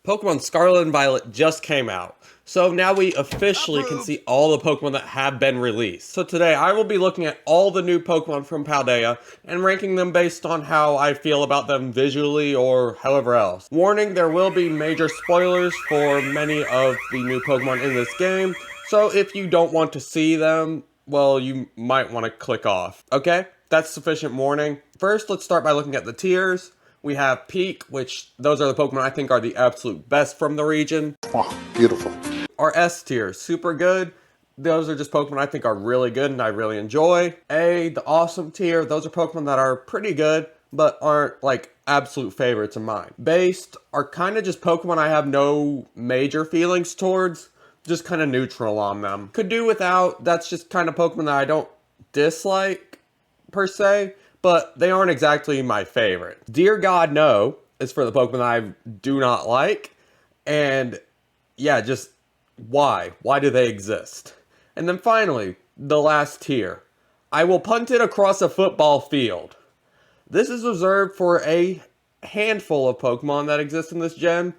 Pokemon Scarlet and Violet just came out, so now we officially can see all the Pokemon that have been released. So today I will be looking at all the new Pokemon from Paldea and ranking them based on how I feel about them visually or however else. Warning, there will be major spoilers for many of the new Pokemon in this game, so if you don't want to see them, well, you might want to click off. Okay, that's sufficient warning. First, let's start by looking at the tiers. We have Peak, which those are the Pokemon I think are the absolute best from the region. Oh, beautiful. Our S tier, super good. Those are just Pokemon I think are really good and I really enjoy. A, the awesome tier, those are Pokemon that are pretty good, but aren't like absolute favorites of mine. Based are kind of just Pokemon I have no major feelings towards, just kind of neutral on them. Could do without, that's just kind of Pokemon that I don't dislike per se, but they aren't exactly my favorite. Dear God No is for the Pokemon I do not like, and yeah, just why? Why do they exist? And then finally, the last tier. I will punt it across a football field. This is reserved for a handful of Pokemon that exist in this gen,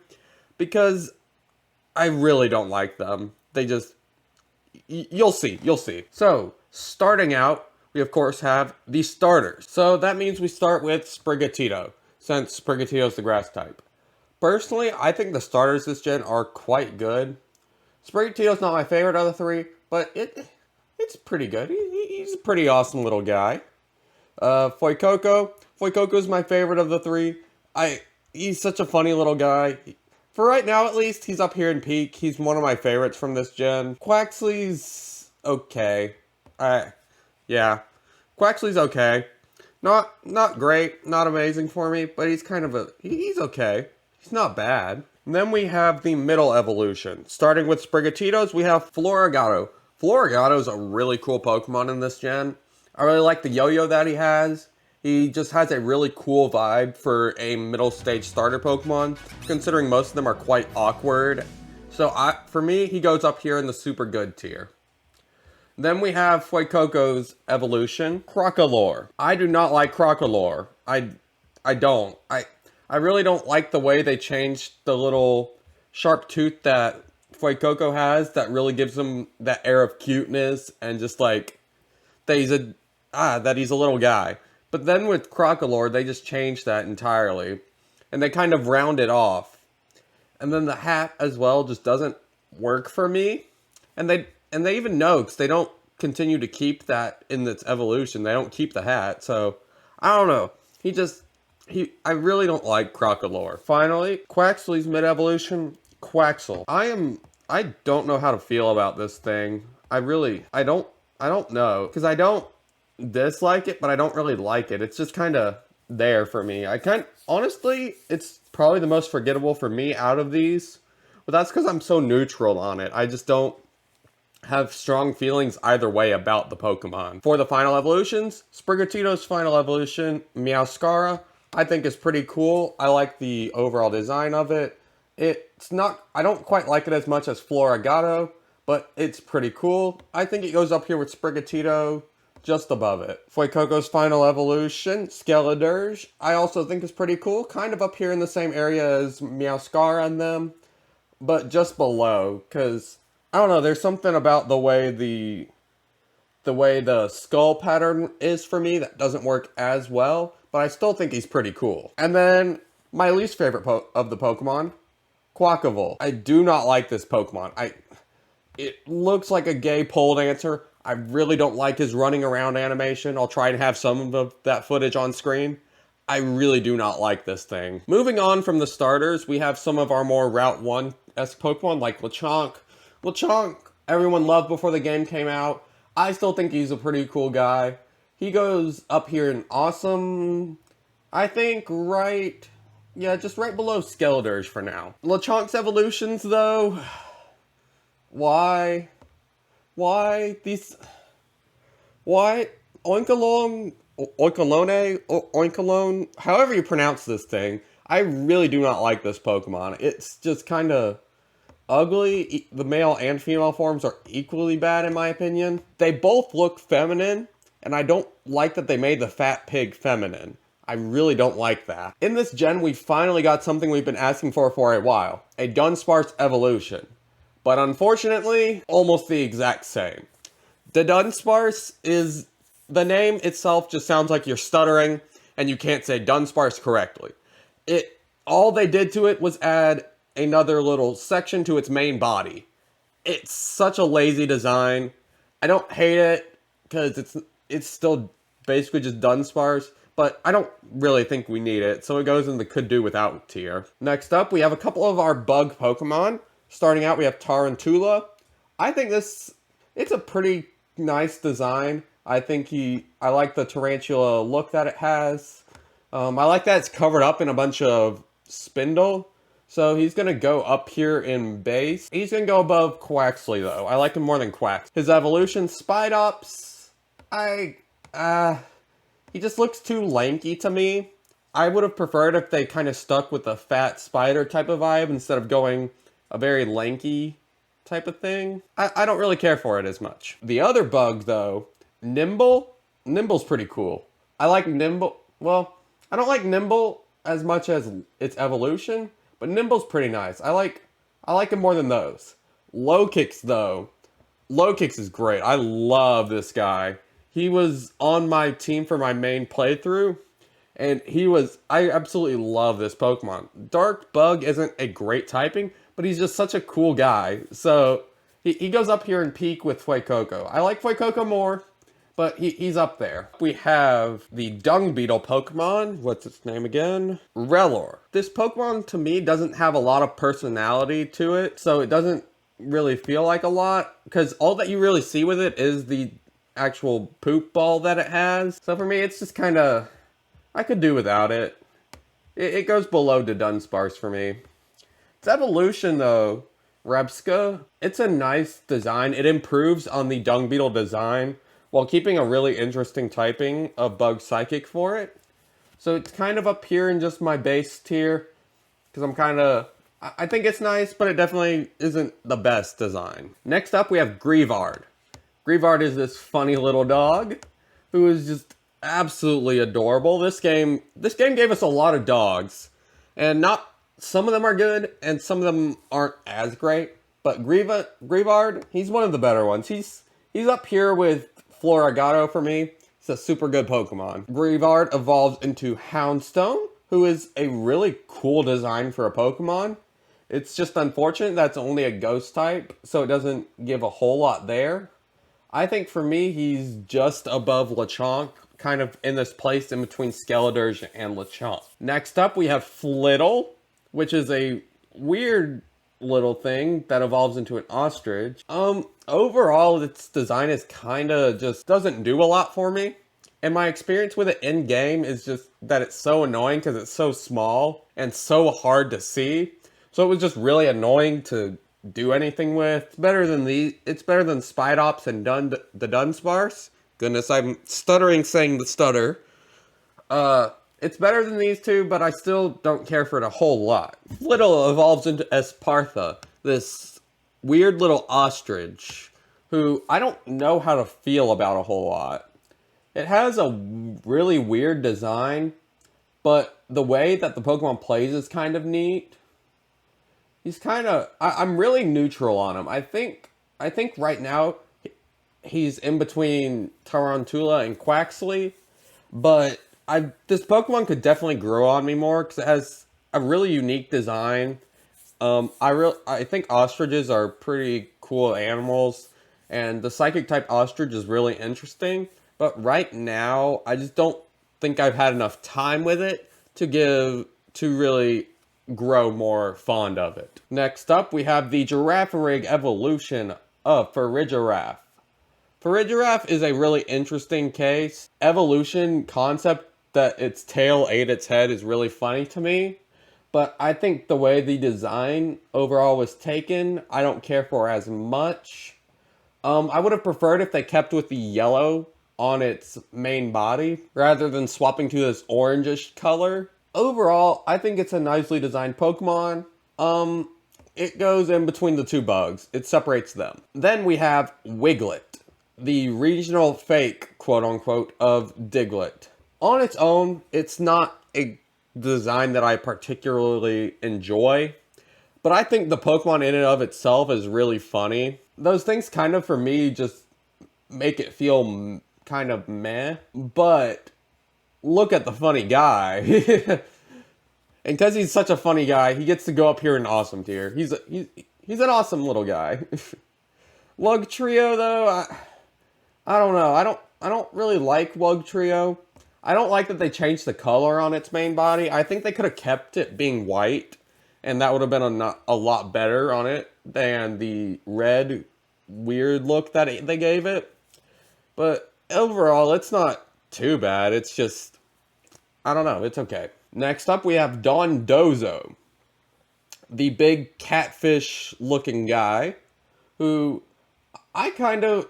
because I really don't like them. They just, you'll see. So, starting out, we of course have the starters. So that means we start with Sprigatito, since Sprigatito is the grass type. Personally, I think the starters this gen are quite good. Sprigatito's not my favorite of the three, but it's pretty good. He's a pretty awesome little guy. Fuecoco's my favorite of the three. He's such a funny little guy. For right now, at least, he's up here in Peak. He's one of my favorites from this gen. Quaxly's okay. Yeah. Quaxly's okay. Not great, not amazing for me, but he's kind of he's okay. He's not bad. And then we have the middle evolution. Starting with Sprigatitos, we have Floragato. Floragato's a really cool Pokemon in this gen. I really like the yo-yo that he has. He just has a really cool vibe for a middle stage starter Pokemon, considering most of them are quite awkward. So for me, he goes up here in the super good tier. Then we have Fuecoco's evolution, Crocolore. I do not like Crocolore. I don't. I really don't like the way they changed the little sharp tooth that Fuecoco has that really gives him that air of cuteness and just like that he's a little guy. But then with Crocolore, they just changed that entirely. And they kind of round it off. And then the hat as well just doesn't work for me. And they even know, because they don't continue to keep that in its evolution. They don't keep the hat, so I don't know. I really don't like Crocolore. Finally, Quaxly's mid-evolution, Quaxel. I don't know how to feel about this thing. I don't know, because I don't dislike it, but I don't really like it. It's just kind of there for me. Honestly, it's probably the most forgettable for me out of these, but that's because I'm so neutral on it. I just don't have strong feelings either way about the Pokemon. For the final evolutions, Sprigatito's final evolution, Meowscarada, I think is pretty cool. I like the overall design of it. I don't quite like it as much as Floragato, but it's pretty cool. I think it goes up here with Sprigatito, just above it. Fuecoco's final evolution, Skeledirge, I also think is pretty cool. Kind of up here in the same area as Meowscarada and them, but just below, because I don't know, there's something about the way the skull pattern is for me that doesn't work as well, but I still think he's pretty cool. And then, my least favorite of the Pokemon, Quackavole. I do not like this Pokemon. It looks like a gay pole dancer. I really don't like his running around animation. I'll try and have some of that footage on screen. I really do not like this thing. Moving on from the starters, we have some of our more Route 1-esque Pokemon like Lechonk. Lechonk, everyone loved before the game came out. I still think he's a pretty cool guy. He goes up here in awesome, I think just right below Skeledirge for now. Lechonk's evolutions though, why Oinkalone, however you pronounce this thing, I really do not like this Pokemon. It's just kind of ugly. The male and female forms are equally bad in my opinion. They both look feminine, and I don't like that they made the fat pig feminine. I really don't like that. In this gen, we finally got something we've been asking for a while. A Dunsparce evolution. But unfortunately, almost the exact same. The Dunsparce is... The name itself just sounds like you're stuttering and you can't say Dunsparce correctly. All they did to it was add another little section to its main body. It's such a lazy design. I don't hate it because it's still basically just Dunsparce, but I don't really think we need it, so it goes in the could do without tier. Next up, we have a couple of our bug Pokemon. Starting out, we have Tarantula. I think it's a pretty nice design. I like the tarantula look that it has. I like that it's covered up in a bunch of spindle. So he's going to go up here in base. He's going to go above Quaxly though. I like him more than Quax. His evolution, Spidops. He just looks too lanky to me. I would have preferred if they kind of stuck with the fat spider type of vibe instead of going a very lanky type of thing. I don't really care for it as much. The other bug though, Nimble. Nimble's pretty cool. I like Nimble. Well, I don't like Nimble as much as its evolution, but Nimble's pretty nice. I like him more than those. Low-Kicks though. Low-Kicks is great. I love this guy. He was on my team for my main playthrough, and I absolutely love this Pokemon. Dark Bug isn't a great typing, but he's just such a cool guy. So he goes up here in peak with Fuecoco. I like Fuecoco more, but he's up there. We have the Dung Beetle Pokemon. What's its name again? Relor. This Pokemon, to me, doesn't have a lot of personality to it, so it doesn't really feel like a lot, because all that you really see with it is the actual poop ball that it has. So for me, it's just kind of... I could do without it. It goes below the Dunsparce for me. Its evolution, though, Repska, it's a nice design. It improves on the Dung Beetle design, while keeping a really interesting typing of Bug Psychic for it. So it's kind of up here in just my base tier, because I think it's nice, but it definitely isn't the best design. Next up, we have Greavard. Greavard is this funny little dog, who is just absolutely adorable. This game gave us a lot of dogs, and some of them are good, and some of them aren't as great, but Greavard, he's one of the better ones. He's up here with Floragato for me. It's a super good Pokemon. Greavard evolves into Houndstone, who is a really cool design for a Pokemon. It's just unfortunate that's only a ghost type, so it doesn't give a whole lot there. I think for me, he's just above Lechonk, kind of in this place in between Skeledirge and Lechonk. Next up, we have Flittle, which is a weird little thing that evolves into an ostrich. Overall, its design is kind of just doesn't do a lot for me. And my experience with it in game is just that it's so annoying because it's so small and so hard to see. So it was just really annoying to do anything with. It's better than Spidops and the Dunsparce. Goodness, I'm stuttering saying the stutter. It's better than these two, but I still don't care for it a whole lot. Flittle evolves into Espartha, this weird little ostrich, who I don't know how to feel about a whole lot. It has a really weird design, but the way that the Pokemon plays is kind of neat. I'm really neutral on him. I think right now he's in between Tarantula and Quaxly, but this Pokemon could definitely grow on me more because it has a really unique design. I think ostriches are pretty cool animals, and the Psychic type ostrich is really interesting. But right now, I just don't think I've had enough time with it to really grow more fond of it. Next up, we have the Girafarig evolution of Farigiraf. Farigiraf is a really interesting case. Evolution concept that its tail ate its head is really funny to me, but I think the way the design overall was taken, I don't care for as much. I would have preferred if they kept with the yellow on its main body rather than swapping to this orangish color. Overall, I think it's a nicely designed Pokemon. It goes in between the two bugs. It separates them. Then we have Wiglet, the regional fake, quote unquote, of Diglett. On its own, it's not a design that I particularly enjoy, but I think the Pokemon in and of itself is really funny. Those things kind of, for me, just make it feel kind of meh, but look at the funny guy. And because he's such a funny guy, he gets to go up here in awesome tier. He's an awesome little guy. Lug Trio, though, I don't know. I don't really like Lug Trio. I don't like that they changed the color on its main body. I think they could have kept it being white, and that would have been a lot better on it than the red weird look that they gave it. But overall, it's not too bad. It's just, I don't know. It's okay. Next up, we have Dondozo, the big catfish-looking guy, who I kind of,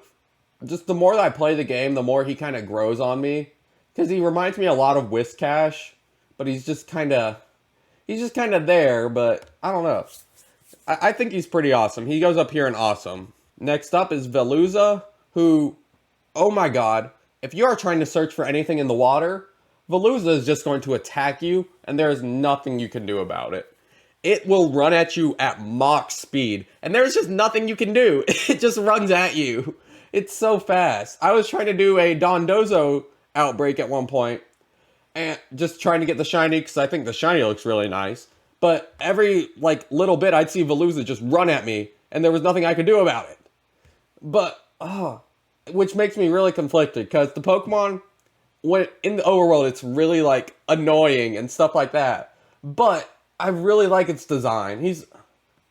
just the more that I play the game, the more he kind of grows on me. Because he reminds me a lot of Whiscash, but he's just kind of there, but I don't know. I think he's pretty awesome. He goes up here in awesome. Next up is Veluza, who, oh my god, if you are trying to search for anything in the water, Veluza is just going to attack you, and there is nothing you can do about it. It will run at you at Mach speed, and there's just nothing you can do. It just runs at you. It's so fast. I was trying to do a Dondozo outbreak at one point, and just trying to get the shiny, because I think the shiny looks really nice. But every, little bit, I'd see Veluza just run at me, and there was nothing I could do about it. But, which makes me really conflicted, because the Pokemon, when in the overworld, it's really, annoying and stuff like that. But I really like its design.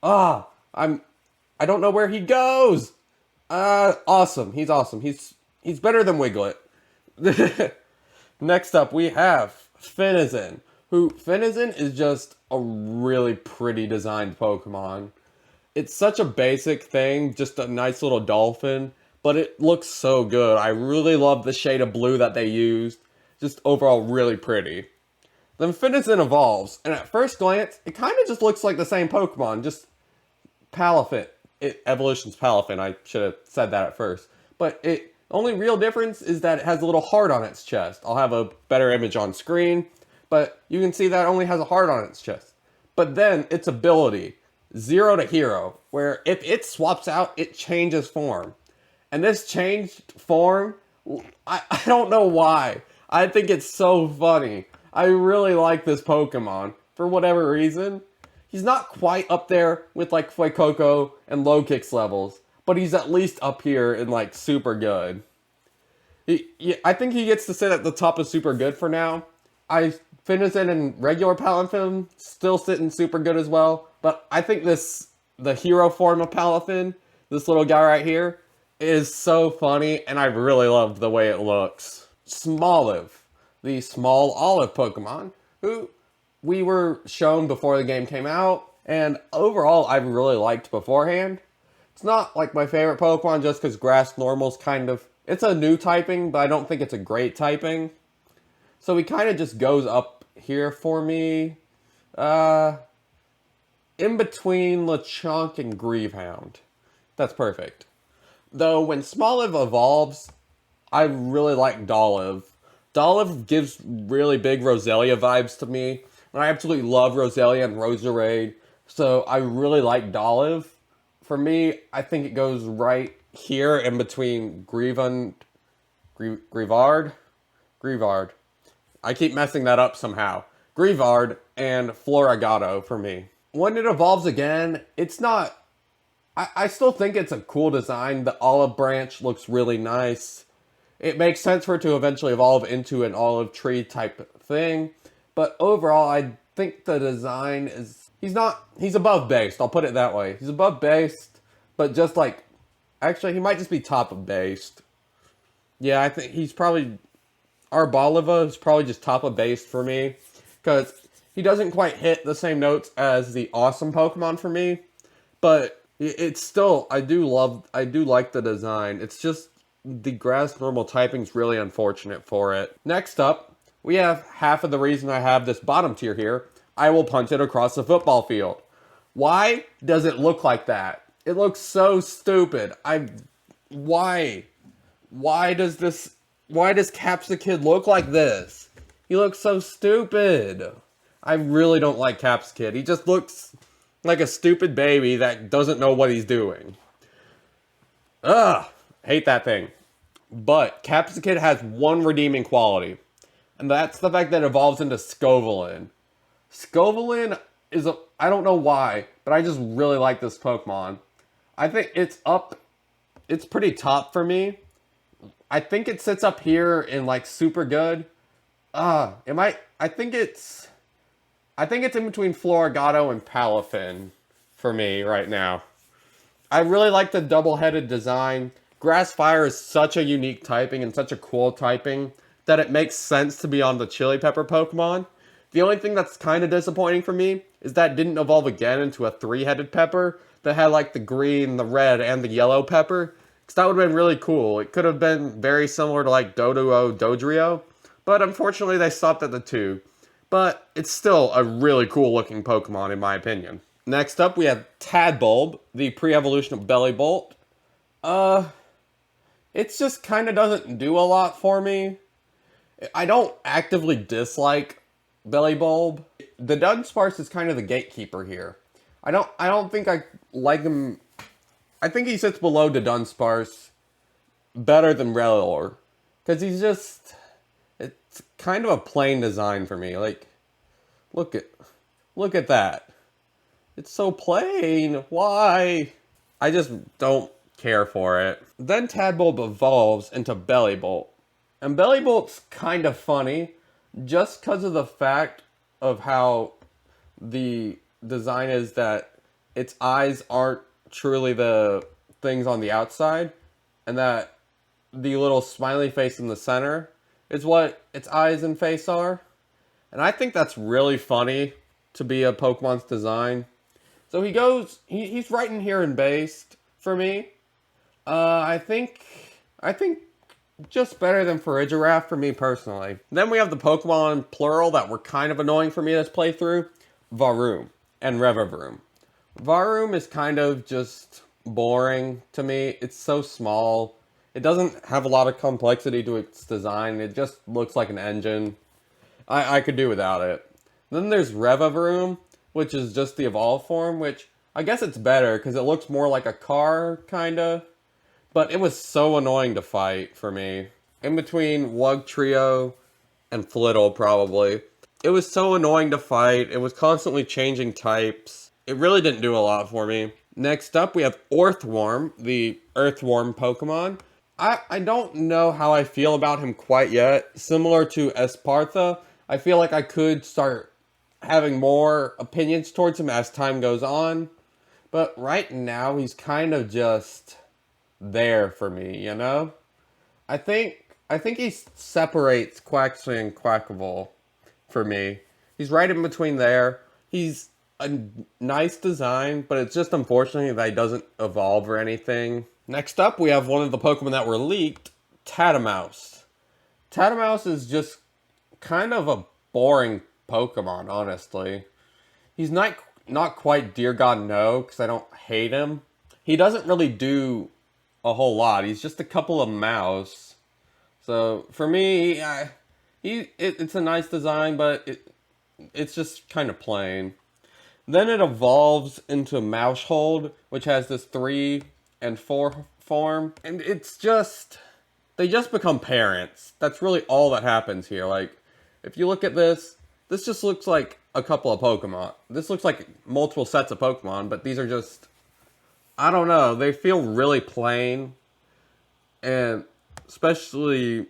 I don't know where he goes. Awesome. He's awesome. He's better than Wiglet. Next up, we have Finizen, Finizen is just a really pretty designed Pokemon. It's such a basic thing, just a nice little dolphin, but it looks so good. I really love the shade of blue that they used. Just overall really pretty. Then Finizen evolves, and at first glance, it kind of just looks like the same Pokemon, just Palafin. Evolution's Palafin, I should have said that at first. But the only real difference is that it has a little heart on its chest. I'll have a better image on screen, but you can see that it only has a heart on its chest. But then its ability, 0 to Hero, where if it swaps out, it changes form. And this changed form, I don't know why. I think it's so funny. I really like this Pokemon, for whatever reason. He's not quite up there with Fuecoco and Low-Kicks levels, but he's at least up here in super good. I think he gets to sit at the top of super good for now. Finizen and regular Palafin still sitting super good as well, but I think the hero form of Palafin, this little guy right here, is so funny, and I really love the way it looks. Smoliv, the small olive Pokemon, who we were shown before the game came out, and overall I really liked beforehand. It's not my favorite Pokemon just because Grass Normal's it's a new typing, but I don't think it's a great typing. So he kind of just goes up here for me. In between Lechonk and Grevehound. That's perfect. Though when Smoliv evolves, I really like Dolliv. Dolliv gives really big Roselia vibes to me. And I absolutely love Roselia and Roserade. So I really like Dolliv. For me, I think it goes right here in between Grevard. I keep messing that up somehow. Grevard and Floragato for me. When it evolves again, it's not... I still think it's a cool design. The olive branch looks really nice. It makes sense for it to eventually evolve into an olive tree type thing. But overall, I think the design is... He's above based, I'll put it that way. He's above based, but just actually, he might just be top of based. Yeah, I think he's probably... Arboliva is probably just top of based for me. Because he doesn't quite hit the same notes as the awesome Pokemon for me. But it's still... I do like the design. It's just... The Grass Normal typing's really unfortunate for it. Next up, we have half of the reason I have this bottom tier here. I will punch it across the football field. Why does it look like that? It looks so stupid. Why? Why does this Why does Capsicid look like this? He looks so stupid. I really don't like Capsicid. He just looks like a stupid baby that doesn't know what he's doing. Ugh, hate that thing. But Capsicid has one redeeming quality, and that's the fact that it evolves into Scovillain. Scovillain is a, I don't know why, but I just really like this Pokemon. I think it's pretty top for me. I think it sits up here in like super good. I think it's in between Florigato and Palafin for me right now. I really like the double-headed design. Grass Fire is such a unique typing and such a cool typing that it makes sense to be on the Chili Pepper Pokemon. The only thing that's kind of disappointing for me is that it didn't evolve again into a three-headed pepper that had like the green, the red, and the yellow pepper. Because that would have been really cool. It could have been very similar to like Doduo, Dodrio. But unfortunately they stopped at the two. But it's still a really cool looking Pokemon in my opinion. Next up we have Tadbulb, the pre-evolution of Bellibolt. It just kind of doesn't do a lot for me. I don't actively dislike Bellibolt. The Dunsparce is kind of the gatekeeper here. I don't think I like him. I think he sits below the Dunsparce better than Rellor. Because he's just, it's kind of a plain design for me. Like, look at that. It's so plain. Why? I just don't care for it. Then Tadbulb evolves into Bellibolt. And Bellibolt's kind of funny just because of the fact of how the design is that its eyes aren't truly the things on the outside, and that the little smiley face in the center is what its eyes and face are. And I think that's really funny to be a Pokemon's design. So he's right in here in based for me. I think just better than Farigiraf for me personally. Then we have the Pokemon plural that were kind of annoying for me this playthrough, Varoom and Revavroom. Varoom is kind of just boring to me. It's so small. It doesn't have a lot of complexity to its design. It just looks like an engine. I could do without it. Then there's Revavroom, which is just the evolved form, which I guess it's better because it looks more like a car, kinda. But it was so annoying to fight for me. In between Wugtrio and Flittle, probably. It was so annoying to fight. It was constantly changing types. It really didn't do a lot for me. Next up, we have Orthworm, the Earthworm Pokemon. I don't know how I feel about him quite yet. Similar to Espartha, I feel like I could start having more opinions towards him as time goes on. But right now, he's kind of just there for me, you know? I think he separates Quaxly and Quackable for me. He's right in between there. He's a nice design, but it's just unfortunate that he doesn't evolve or anything. Next up, we have one of the Pokemon that were leaked, Tatamouse. Tatamouse is just kind of a boring Pokemon, honestly. He's not quite Dear God No, because I don't hate him. He doesn't really do a whole lot. He's just a couple of mouse. So for me, it's a nice design, but it's just kind of plain. Then it evolves into Mousehold, which has this 3 and 4 form, and it's just, they just become parents. That's really all that happens here. Like, if you look at this just looks like a couple of Pokemon. This looks like multiple sets of Pokemon, but these are just, I don't know, they feel really plain. And especially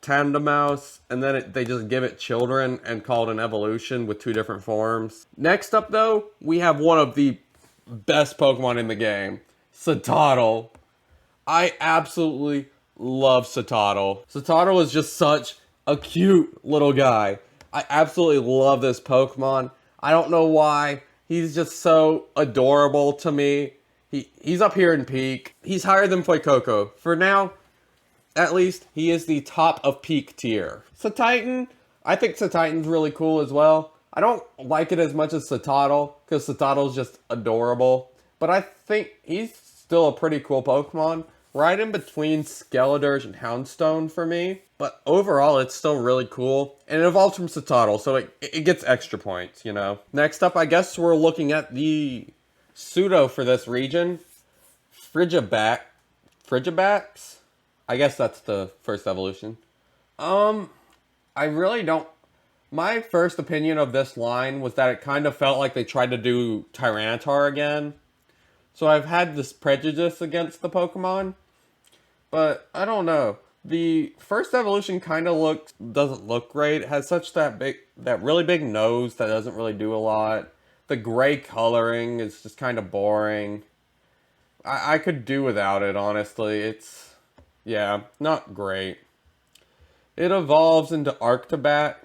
Tandemaus, and then they just give it children and call it an evolution with 2 different forms. Next up though, we have one of the best Pokemon in the game, Citadel. I absolutely love Citadel. Citadel is just such a cute little guy. I absolutely love this Pokemon. I don't know why. He's just so adorable to me. He's up here in peak. He's higher than Fuecoco. For now, at least, he is the top of peak tier. Cetitan, I think Cetitan's really cool as well. I don't like it as much as Citadel, because Citadel's just adorable. But I think he's still a pretty cool Pokemon. Right in between Skeledirge and Houndstone for me. But overall, it's still really cool. And it evolves from Citadel, so it gets extra points, you know. Next up, I guess we're looking at the pseudo for this region. Frigibax? I guess that's the first evolution. I really don't... My first opinion of this line was that it kind of felt like they tried to do Tyranitar again. So I've had this prejudice against the Pokemon. But I don't know. The first evolution kind of doesn't look great. It has that really big nose that doesn't really do a lot. The gray coloring is just kind of boring. I could do without it, honestly. It's, yeah, not great. It evolves into Arctobat,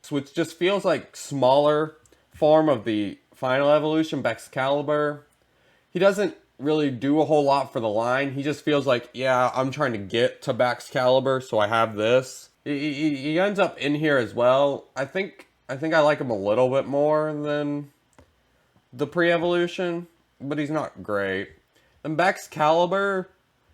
which just feels like smaller form of the final evolution, Baxcalibur. He doesn't really do a whole lot for the line. He just feels like, yeah, I'm trying to get to Baxcalibur, so I have this. He ends up in here as well. I think I like him a little bit more than the pre-evolution, but he's not great. And Baxcalibur,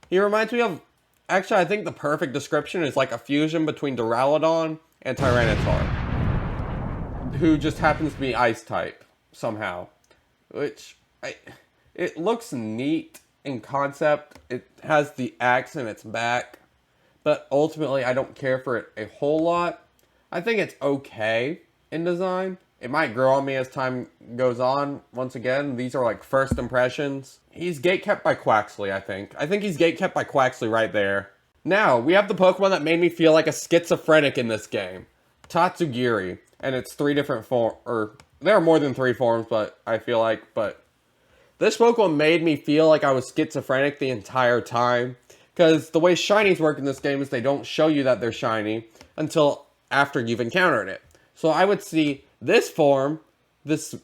he reminds me of... Actually, I think the perfect description is like a fusion between Duraludon and Tyranitar, who just happens to be Ice type, somehow. Which, it looks neat in concept. It has the axe in its back, but ultimately I don't care for it a whole lot. I think it's okay in design. It might grow on me as time goes on. Once again, these are like first impressions. He's gatekept by Quaxly, I think. I think he's gatekept by Quaxly right there. Now, we have the Pokemon that made me feel like a schizophrenic in this game. Tatsugiri. And it's 3 different forms, or there are more than 3 forms, but I feel like, but this Pokemon made me feel like I was schizophrenic the entire time. Because the way shinies work in this game is they don't show you that they're shiny until after you've encountered it. So I would see this form, this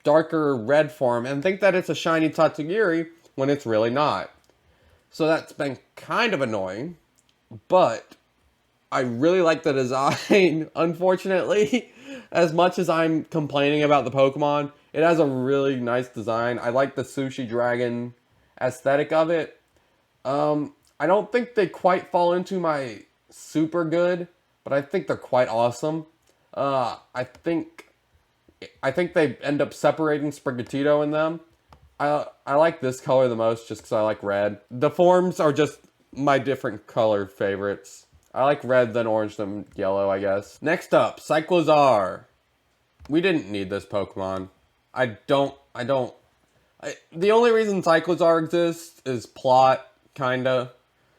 darker red form, and think that it's a shiny Tatsugiri when it's really not. So that's been kind of annoying, but I really like the design, unfortunately. As much as I'm complaining about the Pokemon, it has a really nice design. I like the sushi dragon aesthetic of it. I don't think they quite fall into my super good, but I think they're quite awesome. I think they end up separating Sprigatito in them. I like this color the most just because I like red. The forms are just my different color favorites. I like red, then orange, then yellow, I guess. Next up, Cyclozar. We didn't need this Pokemon. The only reason Cyclozar exists is plot, kinda.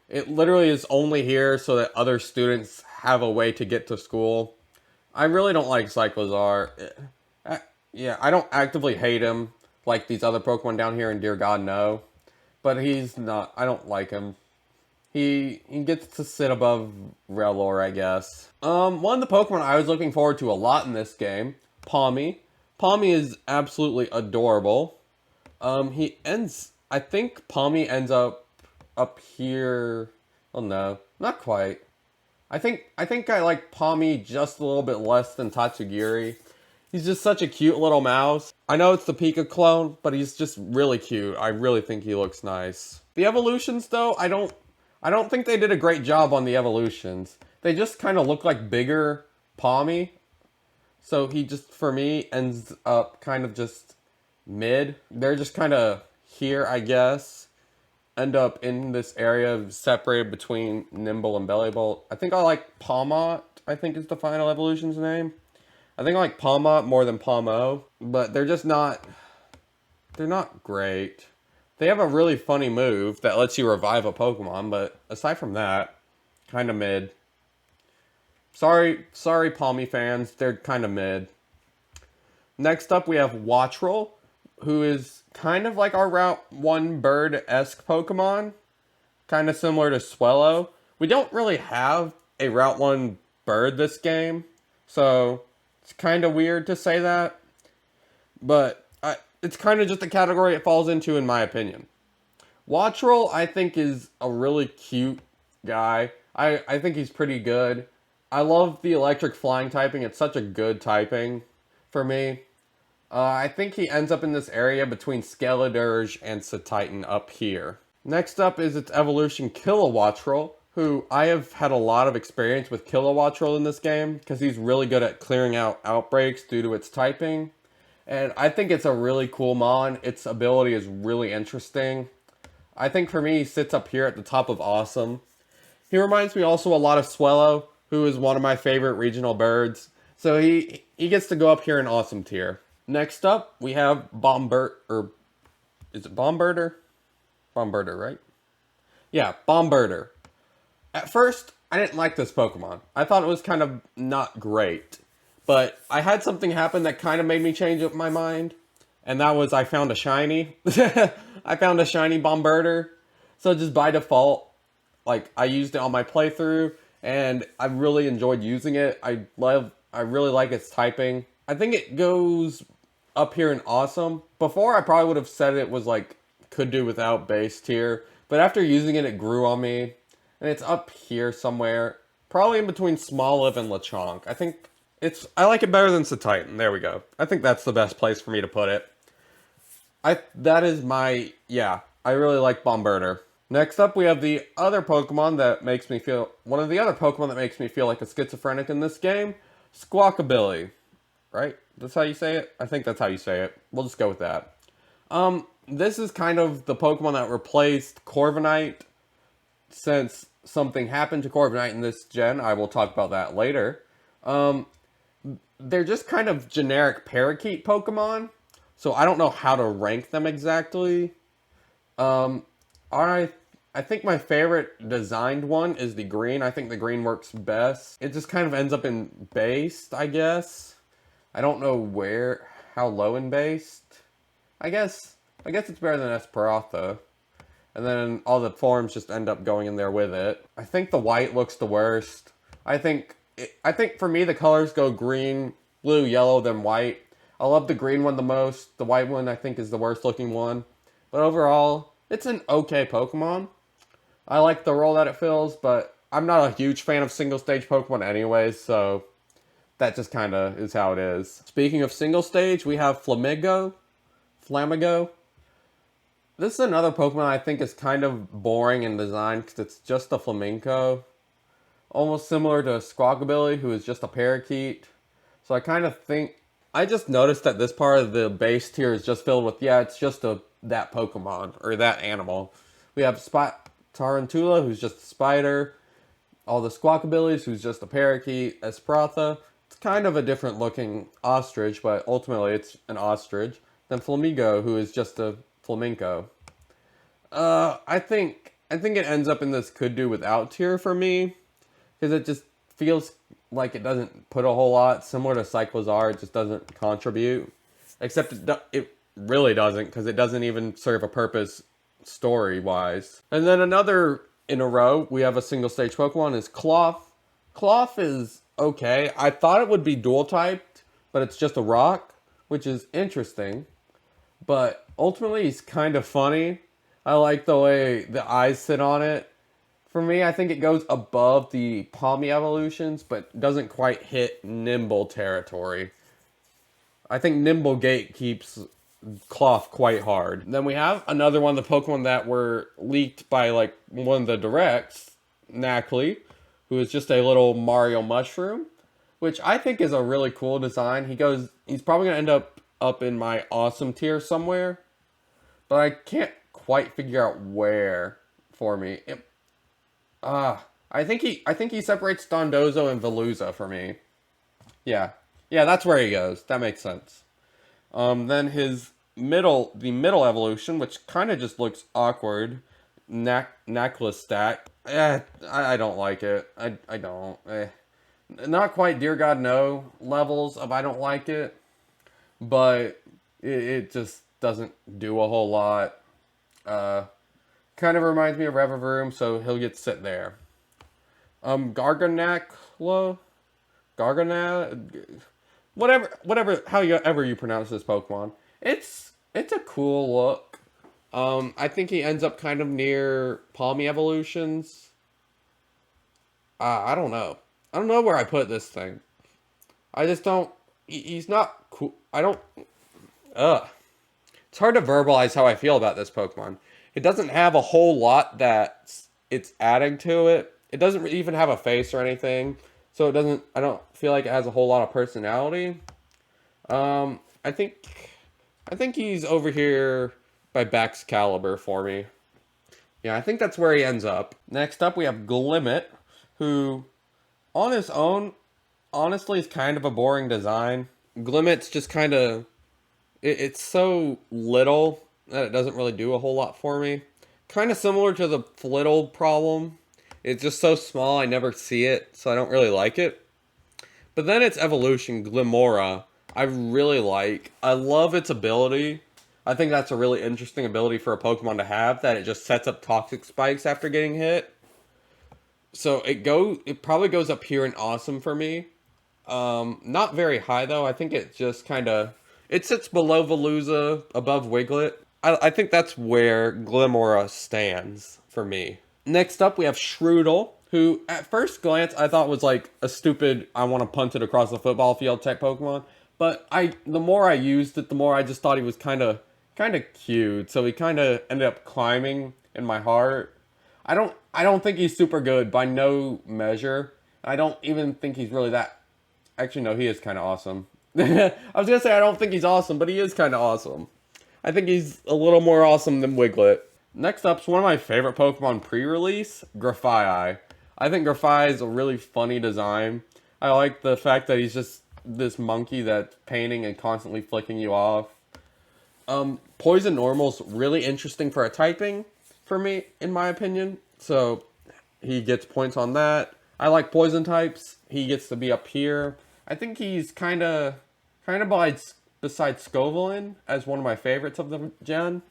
It literally is only here so that other students have a way to get to school. I really don't like Cyclozar. Yeah, I don't actively hate him like these other Pokemon down here, and dear God, no. But he's not, I don't like him. He gets to sit above Rellor, I guess. One of the Pokemon I was looking forward to a lot in this game, Pawmi. Pawmi is absolutely adorable. I think Pawmi ends up here. Oh no, not quite. I think I like Pawmi just a little bit less than Tatsugiri. He's just such a cute little mouse. I know it's the Pika clone, but he's just really cute. I really think he looks nice. The evolutions, though, I don't think they did a great job on the evolutions. They just kind of look like bigger Pawmi. So he just, for me, ends up kind of just mid. They're just kind of here, I guess. End up in this area separated between Nimble and Bellibolt. I think I like Pawmot, I think is the final evolution's name. I think I like Pawmot more than Pawmo, but they're not great. They have a really funny move that lets you revive a Pokemon, but aside from that, kind of mid. Sorry Pawmi fans, they're kind of mid. Next up we have Wattrel, who is kind of like our Route 1 bird-esque Pokemon. Kind of similar to Swellow. We don't really have a Route 1 bird this game, so it's kind of weird to say that. But it's kind of just the category it falls into, in my opinion. Wattrel, I think, is a really cute guy. I think he's pretty good. I love the electric flying typing. It's such a good typing for me. I think he ends up in this area between Skeledirge and Cetitan up here. Next up is its evolution Kilowattrel, who I have had a lot of experience with Kilowattrel in this game, because he's really good at clearing out outbreaks due to its typing. And I think it's a really cool mon. Its ability is really interesting. I think for me, he sits up here at the top of awesome. He reminds me also a lot of Swellow, who is one of my favorite regional birds. So he gets to go up here in awesome tier. Next up, we have or is it Bombirder? Bombirder, right? Yeah, Bombirder. At first, I didn't like this Pokemon. I thought it was kind of not great. But I had something happen that kind of made me change up my mind. And that was I found a shiny. I found a shiny Bombirder. So just by default, like, I used it on my playthrough. And I really enjoyed using it. I really like its typing. I think it goes up here in awesome. Before, I probably would have said it was like, could do without base tier. But after using it, it grew on me. And it's up here somewhere. Probably in between Smoliv and Lechonk. I like it better than Satitan. There we go. I think that's the best place for me to put it. I really like Bombirder. Next up, we have one of the other Pokemon that makes me feel like a schizophrenic in this game. Squawkabilly. Right? That's how you say it? I think that's how you say it. We'll just go with that. This is kind of the Pokemon that replaced Corviknight. Since something happened to Corviknight in this gen, I will talk about that later. They're just kind of generic parakeet Pokemon. So I don't know how to rank them exactly. I think my favorite designed one is the green. I think the green works best. It just kind of ends up in based, I guess. I don't know how low in based. I guess it's better than Esperanza. And then all the forms just end up going in there with it. I think the white looks the worst. I think for me the colors go green, blue, yellow, then white. I love the green one the most. The white one I think is the worst looking one. But overall, it's an okay Pokemon. I like the role that it fills, but I'm not a huge fan of single stage Pokemon anyways, so that just kind of is how it is. Speaking of single stage, we have Flamigo. This is another Pokemon I think is kind of boring in design because it's just a flamenco. Almost similar to Squawkabilly, who is just a parakeet. So I kind of think... I just noticed that this part of the base tier is just filled with, it's just that Pokemon, or that animal. We have Tarantula, who's just a spider. All the Squawkabillies, who's just a parakeet. Esperanza, it's kind of a different looking ostrich, but ultimately it's an ostrich. Then Flamigo, who is just a flamenco. I think it ends up in this could do without tier for me, because it just feels like it doesn't put a whole lot. Similar to Cyclizar, it just doesn't contribute. Except it really doesn't, because it doesn't even serve a purpose story-wise. And then another in a row, we have a single stage Pokemon, is Cloth. Cloth is okay. I thought it would be dual-typed, but it's just a rock, which is interesting. But ultimately, he's kind of funny. I like the way the eyes sit on it. For me, I think it goes above the Palmy evolutions, but doesn't quite hit Nimble territory. I think Nimble Gate keeps Cloth quite hard. Then we have another one of the Pokemon that were leaked by like one of the directs, Knackley, who is just a little Mario mushroom, which I think is a really cool design. He's probably gonna end up in my awesome tier somewhere, but I can't quite figure out where for me. I think he separates Dondozo and Veluza for me. Yeah, that's where he goes. That makes sense. Then the middle evolution, which kind of just looks awkward, Necklace Stack. I don't like it. I don't. Not quite Dear God No levels of I don't like it, but it just doesn't do a whole lot. Kind of reminds me of Revavroom, so he'll get sit there. Garganacla? However you pronounce this Pokemon. It's a cool look. I think he ends up kind of near Palmy evolutions. I don't know. I don't know where I put this thing. I just don't... He's not cool. It's hard to verbalize how I feel about this Pokemon. It doesn't have a whole lot that it's adding to it. it doesn't even have a face or anything, so it doesn't. I don't feel like it has a whole lot of personality. Um, I think I think he's over here by Bax Caliber for me. Yeah, I think that's where he ends up. Next up, we have Glimmet, who, on his own, honestly, is kind of a boring design. Glimmet's just kind of, it's so little that it doesn't really do a whole lot for me. Kind of similar to the Flittle problem. It's just so small, I never see it, so I don't really like it. But then its evolution, Glimora, I really like. I love its ability. I think that's a really interesting ability for a Pokemon to have, that it just sets up toxic spikes after getting hit. So it probably goes up here in awesome for me. Not very high though. I think it just kind of, it sits below Veluza, above Wiglet. I think that's where Glimora stands for me. Next up, we have Shroodle, who at first glance I thought was like a stupid, I want to punt it across the football field type Pokemon. But the more I used it, the more I just thought he was kind of cute. So he kind of ended up climbing in my heart. I don't think he's super good by no measure. I don't even think he's really that. Actually, no, he is kind of awesome. I was gonna say I don't think he's awesome, but he is kind of awesome. I think he's a little more awesome than Wiglet. Next up's one of my favorite Pokemon pre-release, Grafaiai. I think Grafaiai is a really funny design. I like the fact that he's just this monkey that's painting and constantly flicking you off. Poison Normal's really interesting for a typing, for me, in my opinion. So, he gets points on that. I like poison types. He gets to be up here. I think he's kind of besides Scovelin as one of my favorites of the gen.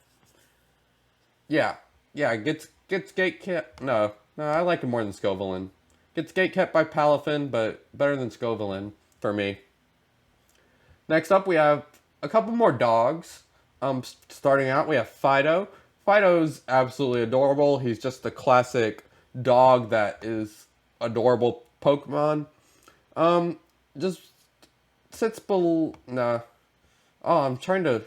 Yeah, gets gate kept. No, I like him more than Scovelin. Gets gate kept by Palafin, but better than Scovelin for me. Next up, we have a couple more dogs. Starting out, we have Fido. Fido's absolutely adorable. He's just a classic dog that is adorable Pokemon. Just sits below. Nah. Oh, I'm trying to.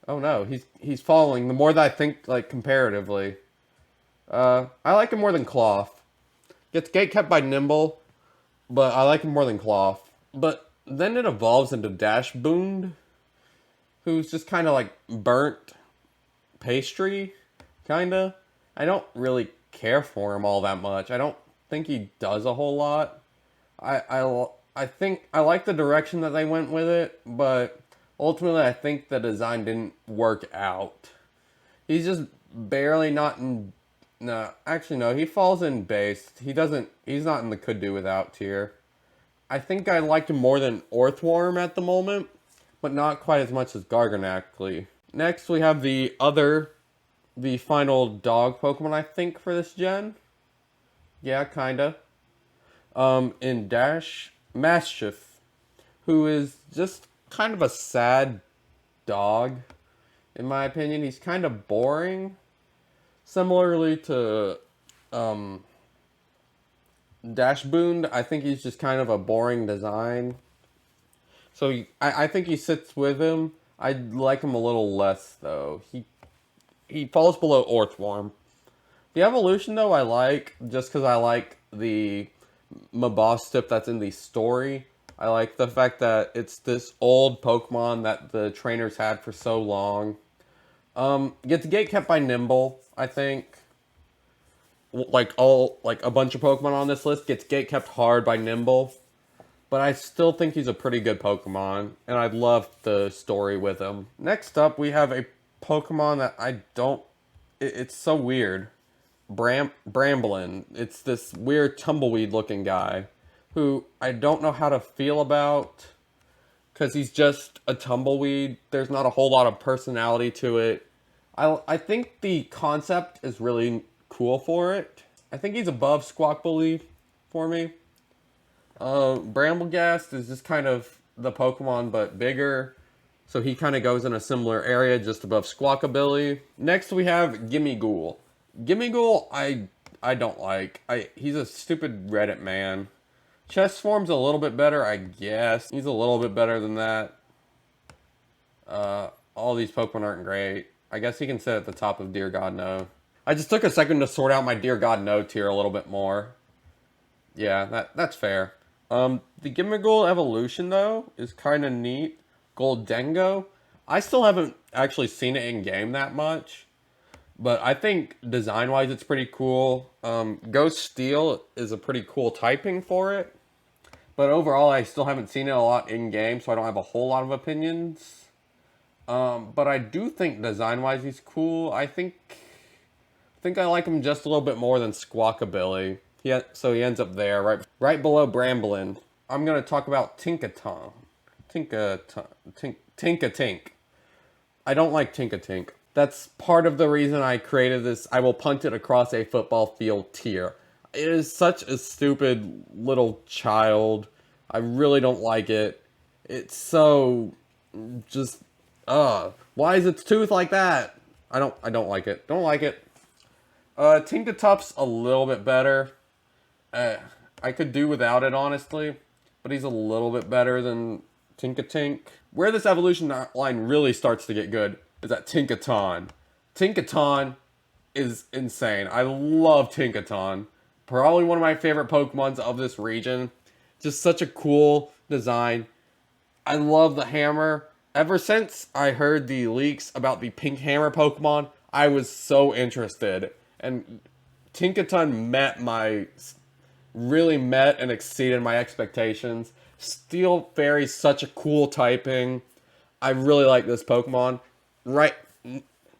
Oh no, he's falling. The more that I think, like comparatively, I like him more than Cloth. Gets gate kept by Nimble, but I like him more than Cloth. But then it evolves into Dashbound, who's just kind of like burnt pastry, kinda. I don't really care for him all that much. I don't think he does a whole lot. I think I like the direction that they went with it, but ultimately I think the design didn't work out. He's just barely not in. No, actually no, he falls in base. He's not in the could do without tier. I think I liked him more than Orthworm at the moment, but not quite as much as Garganacly. Next we have the final dog Pokemon I think for this gen. Yeah, kinda. In Dash Mastiff, who is just kind of a sad dog, in my opinion. He's kind of boring. Similarly to Dashbound, I think he's just kind of a boring design. So I think he sits with him. I like him a little less though. He falls below Orthworm. The evolution though I like, just because I like the Mabosstiff that's in the story. I like the fact that it's this old Pokemon that the trainers had for so long. Gets gate kept by Nimble, I think. Like a bunch of Pokemon on this list gets gate kept hard by Nimble. But I still think he's a pretty good Pokemon, and I love the story with him. Next up, we have a Pokemon that I don't. It's so weird. Bramblin. It's this weird tumbleweed looking guy who I don't know how to feel about because he's just a tumbleweed. There's not a whole lot of personality to it. I think the concept is really cool for it. I think he's above Squawkbully for me. Bramblegast is just kind of the Pokemon but bigger. So he kind of goes in a similar area just above Squawkabilly. Next we have Gimmighoul. Gimmighoul I don't like. He's a stupid Reddit man. Chest form's a little bit better, I guess. He's a little bit better than that. All these Pokemon aren't great. I guess he can sit at the top of Dear God No. I just took a second to sort out my Dear God No tier a little bit more. Yeah, that's fair. The Gimmighoul evolution, though, is kind of neat. Goldengo. I still haven't actually seen it in game that much, but I think design-wise it's pretty cool. Ghost Steel is a pretty cool typing for it, but overall I still haven't seen it a lot in game, so I don't have a whole lot of opinions. But I do think design-wise he's cool. I think I like him just a little bit more than Squawkabilly. So he ends up there, right below Bramblin. I'm gonna talk about Tinkaton. Tinkatink. I don't like Tinkatink. That's part of the reason I created this I will punt it across a football field tier. It is such a stupid little child. I really don't like it. It's so just why is its tooth like that? I don't like it. Don't like it. Tinkatuff's a little bit better. I could do without it, honestly, but he's a little bit better than Tinkatink. Where this evolution line really starts to get good is at Tinkaton. Tinkaton is insane. I love Tinkaton. Probably one of my favorite Pokemons of this region. Just such a cool design. I love the hammer. Ever since I heard the leaks about the pink hammer Pokemon, I was so interested. And Tinkaton really met and exceeded my expectations. Steel Fairy's such a cool typing. I really like this Pokemon. Right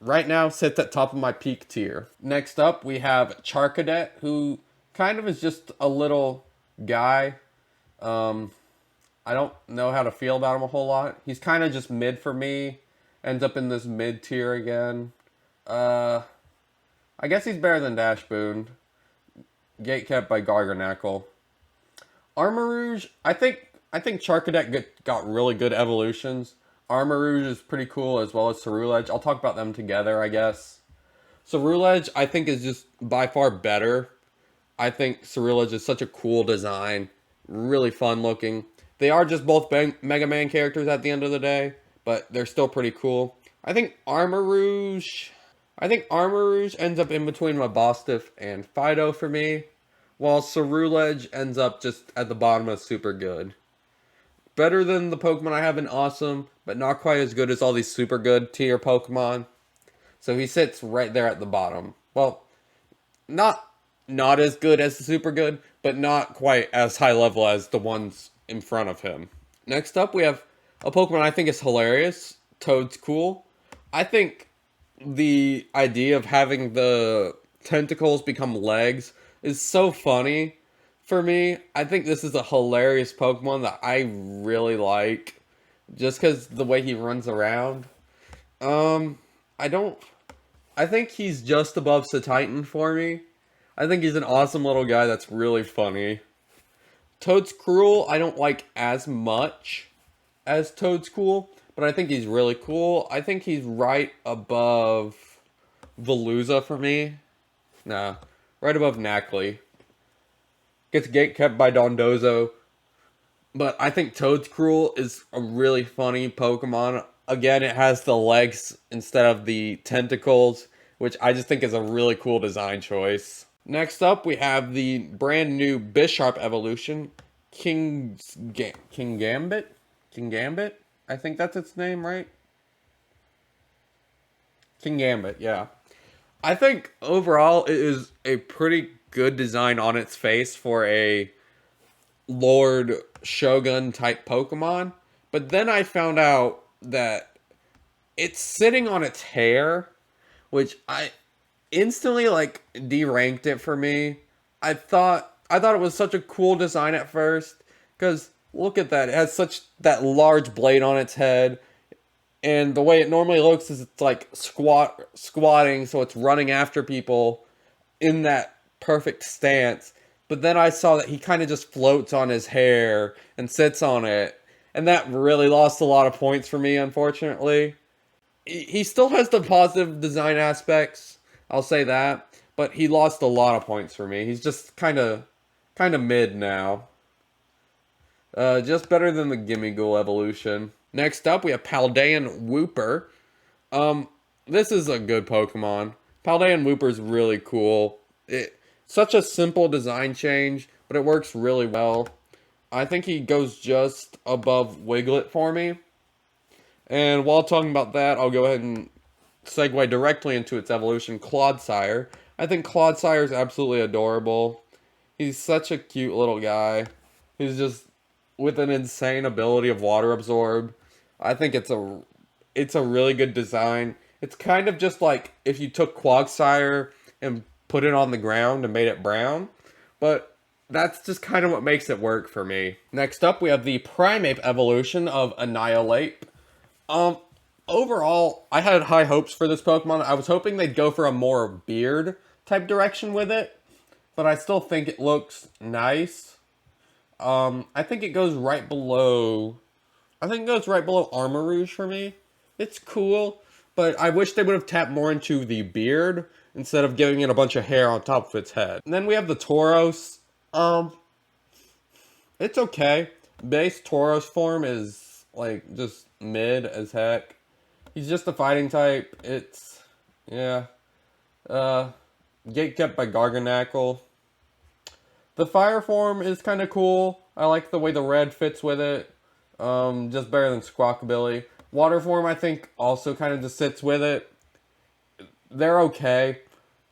now sits at top of my peak tier. Next up we have Charcadet, who kind of is just a little guy. I don't know how to feel about him a whole lot. He's kind of just mid for me. Ends up in this mid tier again. I guess he's better than Dashboon. Gatekept by Garganacl. Armarouge, I think Charcadet got really good evolutions. Armarouge is pretty cool, as well as Cerulege. I'll talk about them together, I guess. Cerulege, I think, is just by far better. I think Cerulege is such a cool design. Really fun looking. They are just both Mega Man characters at the end of the day, but they're still pretty cool. I think Armarouge ends up in between Mabostiff and Fido for me, while Cerulege ends up just at the bottom of super good. Better than the Pokemon I have in Awesome, but not quite as good as all these super good tier Pokemon. So he sits right there at the bottom. Well, not as good as the super good, but not quite as high level as the ones in front of him. Next up, we have a Pokemon I think is hilarious. Toad's-Cool. I think the idea of having the tentacles become legs is so funny for me. I think this is a hilarious Pokemon that I really like, just because the way he runs around. I think he's just above Titan for me. I think he's an awesome little guy that's really funny. Toad's-Cruel, I don't like as much as Toad's-Cool, but I think he's really cool. I think he's right above Veluza for me. Nah, right above Nacli. Gets gatekept by Dondozo. But I think Toad's-Cruel is a really funny Pokemon. Again, it has the legs instead of the tentacles, which I just think is a really cool design choice. Next up, we have the brand new Bisharp evolution, Kingambit? Kingambit? I think that's its name, right? Kingambit, yeah. I think overall it is a pretty good design on its face for a Lord Shogun type Pokemon. But then I found out that it's sitting on its hair, which I instantly like deranked it for me. I thought it was such a cool design at first, because look at that. It has such that large blade on its head. And the way it normally looks is it's like squatting, so it's running after people in that perfect stance. But then I saw that he kind of just floats on his hair and sits on it. And that really lost a lot of points for me, unfortunately. He still has the positive design aspects, I'll say that. But he lost a lot of points for me. He's just kind of mid now. Just better than the Gimmighoul evolution. Next up, we have Paldean Wooper. This is a good Pokemon. Paldean Wooper's really cool. Such a simple design change, but it works really well. I think he goes just above Wiglet for me. And while talking about that, I'll go ahead and segue directly into its evolution, Clodsire. I think Clodsire is absolutely adorable. He's such a cute little guy. He's just with an insane ability of water absorb. I think it's a really good design. It's kind of just like if you took Quagsire and put it on the ground and made it brown, but that's just kind of what makes it work for me. Next up, we have the Primeape evolution of Annihilate. Um, Overall, I had high hopes for this Pokemon. I was hoping they'd go for a more beard type direction with it, but I still think it looks nice. I think it goes right below. I think it goes right below Armor Rouge for me. It's cool, but I wish they would have tapped more into the beard instead of giving it a bunch of hair on top of its head. And then we have the Tauros. It's okay. Base Tauros form is like just mid as heck. He's just a fighting type. It's yeah. Get kept by Garganackle. The fire form is kind of cool. I like the way the red fits with it. Just better than Squawkabilly. Water form, I think, also kind of just sits with it. They're okay.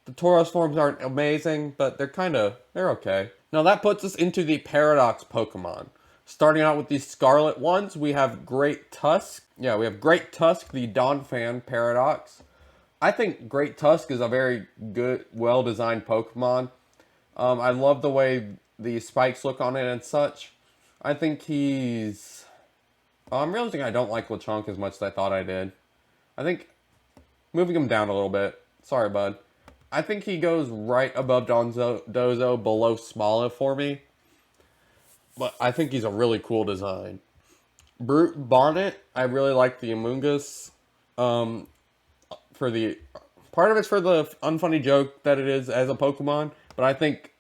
The Tauros forms aren't amazing, but they're okay. Now that puts us into the Paradox Pokemon. Starting out with the Scarlet ones, we have Great Tusk. Yeah, we have Great Tusk, the Donphan Paradox. I think Great Tusk is a very good, well-designed Pokemon. I love the way the spikes look on it and such. I think he's... I'm realizing I don't like Lechonk as much as I thought I did. I think... Moving him down a little bit. Sorry, bud. I think he goes right above Dozo, below Smoliv for me. But I think he's a really cool design. Brute Bonnet, I really like the Amoonguss. For the... Part of it's for the unfunny joke that it is as a Pokemon, but I think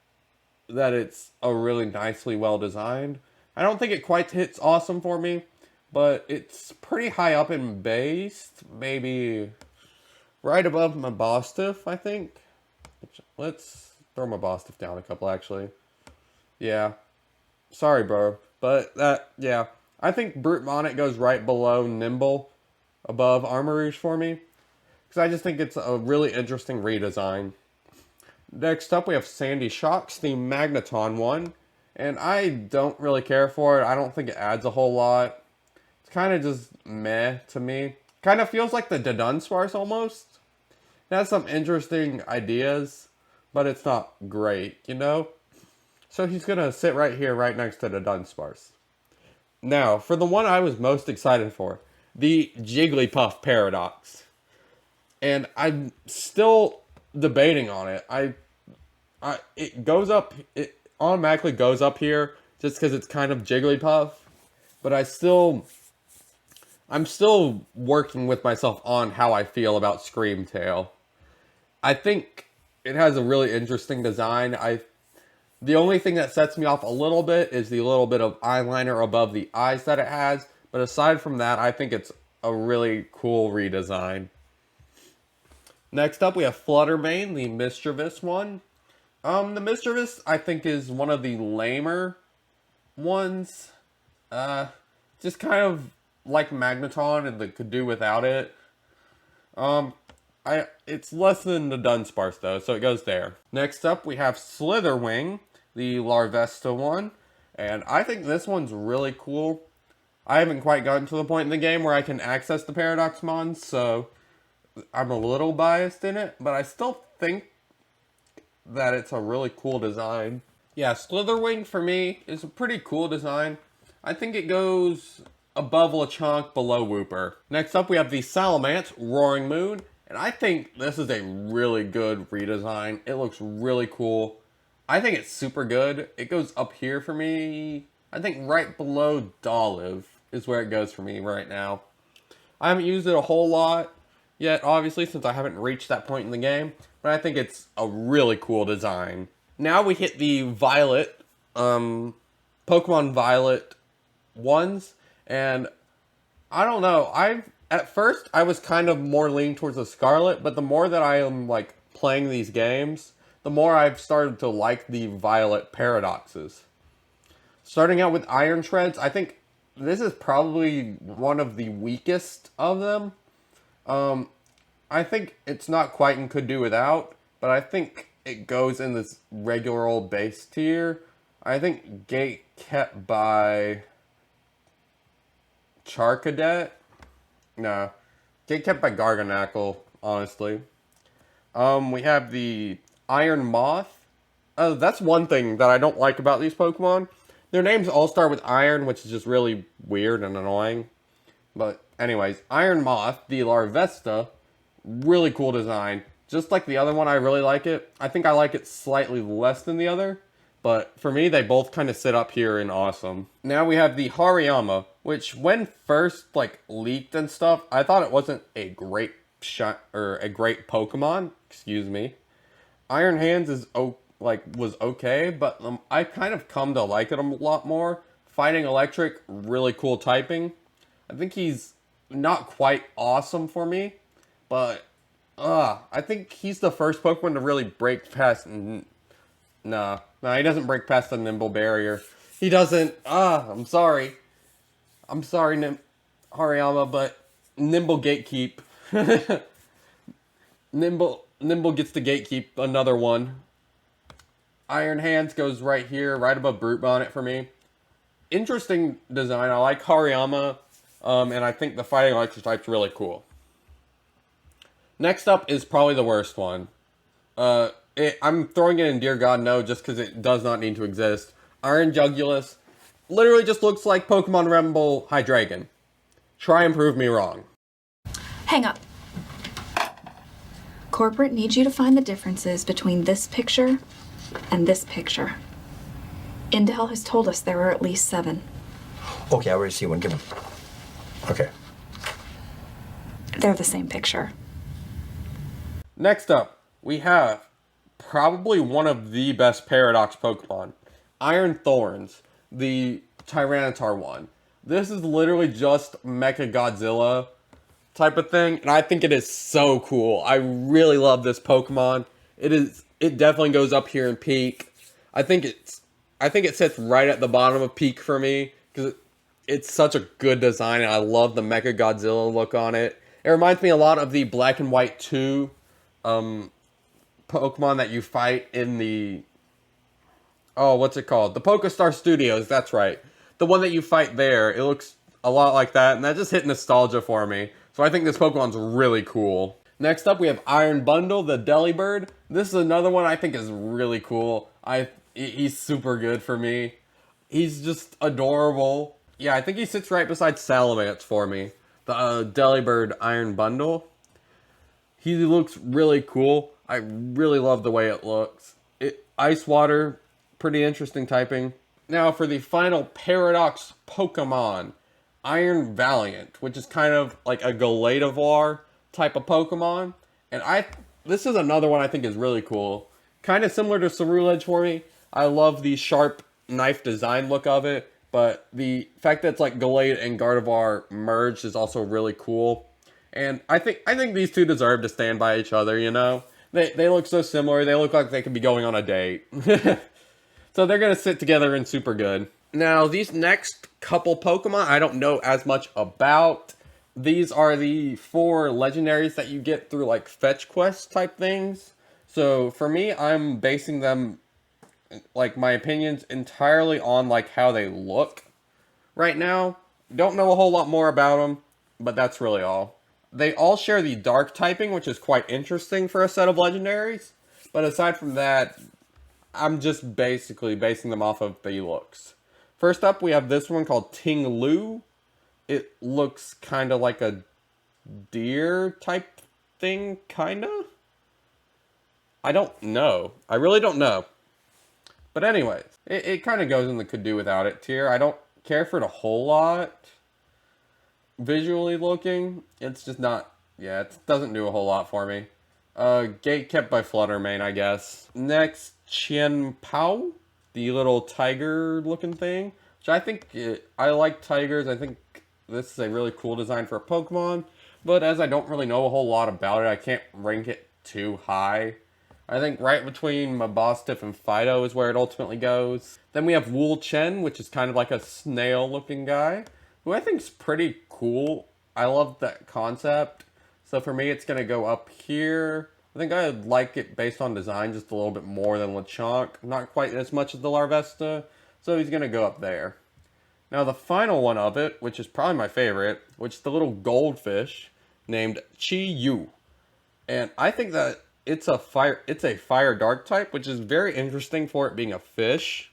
that it's a really nicely well designed. I don't think it quite hits awesome for me, but it's pretty high up in base, maybe right above my Mabostiff, I think. Let's throw my Mabostiff down a couple, actually. Yeah. Sorry, bro. But yeah. I think Brute Bonnet goes right below Nimble, above Armor Rouge for me. Because I just think it's a really interesting redesign. Next up, we have Sandy Shocks, the Magneton one. And I don't really care for it. I don't think it adds a whole lot. It's kind of just meh to me. Kind of feels like the Dunsparce almost. It has some interesting ideas, but it's not great, you know? So he's going to sit right here, right next to the Dunsparce. Now, for the one I was most excited for, the Jigglypuff Paradox. And I'm still debating on it. It automatically goes up here just because it's kind of Jigglypuff. But I'm still working with myself on how I feel about Screamtail. I think it has a really interesting design. The only thing that sets me off a little bit is the little bit of eyeliner above the eyes that it has. But aside from that, I think it's a really cool redesign. Next up, we have Fluttermane, the Mischievous one. The Mischievous, I think, is one of the lamer ones. Just kind of like Magneton and the could do without it. It's less than the Dunsparce, though, so it goes there. Next up, we have Slitherwing, the Larvesta one. And I think this one's really cool. I haven't quite gotten to the point in the game where I can access the Paradox Mons, so I'm a little biased in it, but I still think that it's a really cool design. Yeah, Slitherwing for me is a pretty cool design. I think it goes above Lechonk, below Wooper. Next up, we have the Salamence Roaring Moon, and I think this is a really good redesign. It looks really cool. I think it's super good. It goes up here for me. I think right below Dolive is where it goes for me right now. I haven't used it a whole lot yet, obviously, since I haven't reached that point in the game. But I think it's a really cool design. Now we hit the Violet, Pokemon Violet ones. And I don't know, at first I was kind of more leaning towards the Scarlet, but the more that I am like playing these games, the more I've started to like the Violet paradoxes. Starting out with Iron Shreds, I think this is probably one of the weakest of them. I think it's not quite and could do without, but I think it goes in this regular old base tier. I think Gate kept by Charcadet. No. Gate kept by Garganackle, honestly. We have the Iron Moth. That's one thing that I don't like about these Pokemon. Their names all start with Iron, which is just really weird and annoying. But anyways, Iron Moth, the Larvesta, really cool design. Just like the other one, I really like it. I think I like it slightly less than the other. But for me, they both kind of sit up here in awesome. Now we have the Hariyama, which when first leaked and stuff, I thought it wasn't a great shot or a great Pokemon. Excuse me. Iron Hands is was okay, but I kind of come to like it a lot more. Fighting Electric, really cool typing. I think he's not quite awesome for me, but I think he's the first Pokemon to really break past. Nah, he doesn't break past the Nimble barrier. He doesn't. I'm sorry. I'm sorry, Hariyama, but Nimble gatekeep. Nimble gets to gatekeep another one. Iron Hands goes right here, right above Brute Bonnet for me. Interesting design. I like Hariyama, and I think the Fighting Electric type's really cool. Next up is probably the worst one. I'm throwing it in Dear God No just because it does not need to exist. Iron Jugulus literally just looks like Pokemon Rumble Hydreigon. Try and prove me wrong. Hang up. Corporate needs you to find the differences between this picture and this picture. Intel has told us there are at least 7. Okay, I already see one. Give him. Okay. They're the same picture. Next up, we have probably one of the best Paradox Pokemon. Iron Thorns, the Tyranitar one. This is literally just Mecha Godzilla type of thing, and I think it is so cool. I really love this Pokemon. It definitely goes up here in peak. I think it sits right at the bottom of peak for me because it's such a good design, and I love the Mecha Godzilla look on it. It reminds me a lot of the Black and White 2 Pokemon that you fight in the... Oh, what's it called? The Pokestar Studios, that's right. The one that you fight there, it looks a lot like that, and that just hit nostalgia for me. So I think this Pokemon's really cool. Next up, we have Iron Bundle, the Delibird. This is another one I think is really cool. He's super good for me. He's just adorable. Yeah, I think he sits right beside Salamence for me. The Delibird Iron Bundle. He looks really cool. I really love the way it looks. Ice Water, pretty interesting typing. Now for the final Paradox Pokemon, Iron Valiant, which is kind of like a Galadivar type of Pokemon. And this is another one I think is really cool. Kind of similar to Ceruledge for me. I love the sharp knife design look of it, but the fact that it's like Galade and Gardevoir merged is also really cool. And I think these two deserve to stand by each other, you know? They look so similar. They look like they could be going on a date. So they're going to sit together and super good. Now, these next couple Pokemon, I don't know as much about. These are the 4 legendaries that you get through like fetch quest type things. So for me, I'm basing them, like my opinions, entirely on like how they look right now. Don't know a whole lot more about them, but that's really all. They all share the dark typing, which is quite interesting for a set of legendaries. But aside from that, I'm just basically basing them off of the looks. First up, we have this one called Ting Lu. It looks kind of like a deer type thing, kind of? I don't know. I really don't know. But anyways, it kind of goes in the could do without it tier. I don't care for it a whole lot. Visually looking, it's just not... Yeah, it doesn't do a whole lot for me. Gate kept by Fluttermane, I guess. Next, Qian Pao, the little tiger-looking thing. Which I think... I like tigers. I think this is a really cool design for a Pokemon. But as I don't really know a whole lot about it, I can't rank it too high. I think right between Mabostiff and Fido is where it ultimately goes. Then we have Wool Chen, which is kind of like a snail-looking guy, who I think is pretty cool. I love that concept. So for me, it's going to go up here. I think I like it based on design just a little bit more than Lechonk. Not quite as much as the Larvesta, so he's going to go up there. Now the final one of it, which is probably my favorite, which is the little goldfish named Chi Yu. And I think that it's a fire dark type, which is very interesting for it being a fish.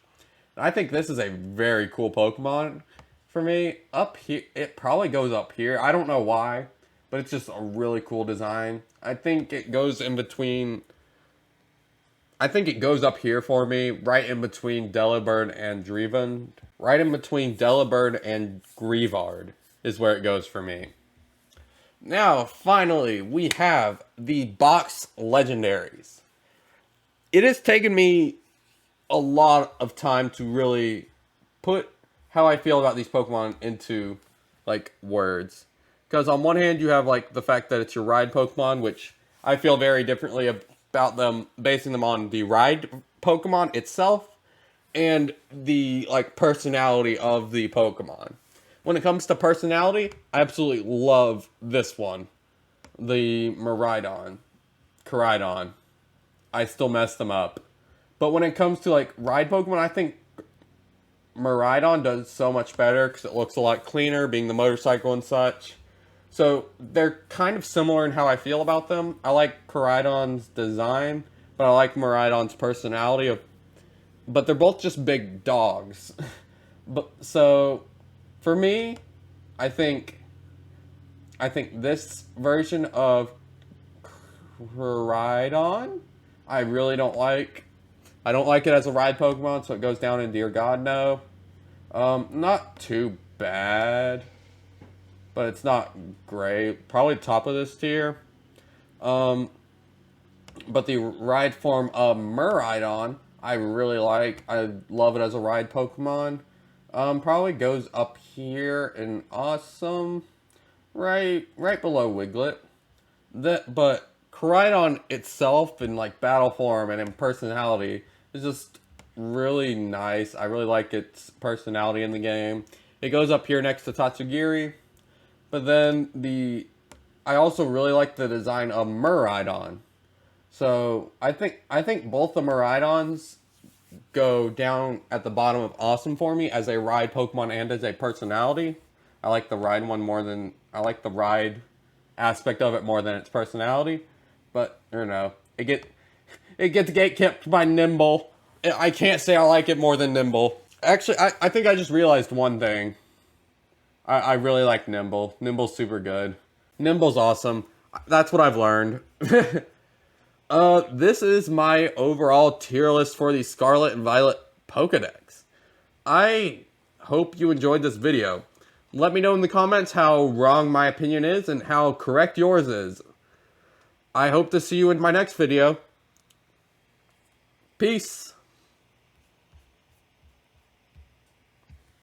I think this is a very cool Pokemon for me. Up here, it probably goes up here. I don't know why, but it's just a really cool design. I think it goes in between. I think it goes up here for me, right in between Delibird and Dreven. Right in between Delibird and Grievard is where it goes for me. Now, finally, we have the box Legendaries. It has taken me a lot of time to really put how I feel about these Pokemon into, like, words. Because on one hand, you have, like, the fact that it's your ride Pokemon, which I feel very differently about them, basing them on the ride Pokemon itself and the, like, personality of the Pokemon. When it comes to personality, I absolutely love this one. The Miraidon. Koraidon. I still mess them up. But when it comes to, like, ride Pokemon, I think Miraidon does so much better because it looks a lot cleaner, being the motorcycle and such. So, they're kind of similar in how I feel about them. I like Koraidon's design, but I like Miraidon's personality. But they're both just big dogs. So, for me, I think this version of Koraidon, I really don't like. I don't like it as a ride Pokemon, so it goes down in Dear God No. Not too bad, but it's not great. Probably top of this tier. But the ride form of Miraidon, I really like. I love it as a ride Pokemon. Probably goes up here in awesome, right below Wiglet. But Koraidon itself in like battle form and in personality is just really nice. I really like its personality in the game. It goes up here next to Tatsugiri. But then I also really like the design of Miraidon. So I think both the Miraidons go down at the bottom of awesome for me as a ride Pokemon and as a personality. I like the ride aspect of it more than its personality. But I don't know. It gets gatekept by Nimble. I can't say I like it more than Nimble. Actually, I think I just realized one thing. I really like Nimble. Nimble's super good. Nimble's awesome. That's what I've learned. This is my overall tier list for the Scarlet and Violet Pokedex. I hope you enjoyed this video. Let me know in the comments how wrong my opinion is and how correct yours is. I hope to see you in my next video. Peace.